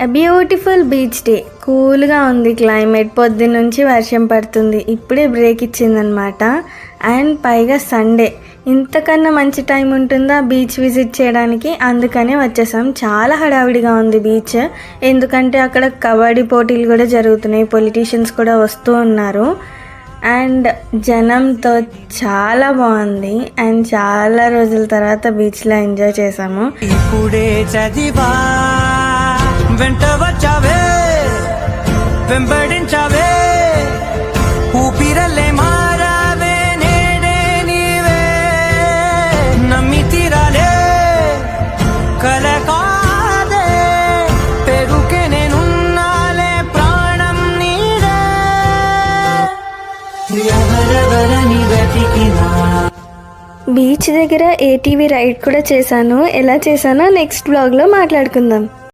Beautiful beach day, కూల్గా ఉంది climate, పొద్దున్నుంచి వర్షం పడుతుంది, ఇప్పుడే బ్రేక్ ఇచ్చిందనమాట. అండ్ పైగా సండే, ఇంతకన్నా మంచి టైం ఉంటుందా బీచ్ విజిట్ చేయడానికి? అందుకనే వచ్చేసాం. చాలా హడావిడిగా ఉంది బీచ్, ఎందుకంటే అక్కడ కబడ్డీ పోటీలు కూడా జరుగుతున్నాయి, పొలిటీషియన్స్ కూడా వస్తూ ఉన్నారు. అండ్ జనంతో చాలా బాగుంది. అండ్ చాలా రోజుల తర్వాత బీచ్లో ఎంజాయ్ చేసాము. ఇప్పుడే చదివా వెంట వచ్చావే, వెంబడించావే, ఊపిరల్లే మారావే, నేడే నీవే నమ్మి తీరాలే, కలకాదే పెరుకే నేనున్నాలే, ప్రాణం నీడే ఎవరెవరని వెతికినా. బీచ్ దగ్గర ఏటీవీ రైడ్ కూడా చేశాను. ఎలా చేశానో నెక్స్ట్ బ్లాగ్లో మాట్లాడుకుందాం.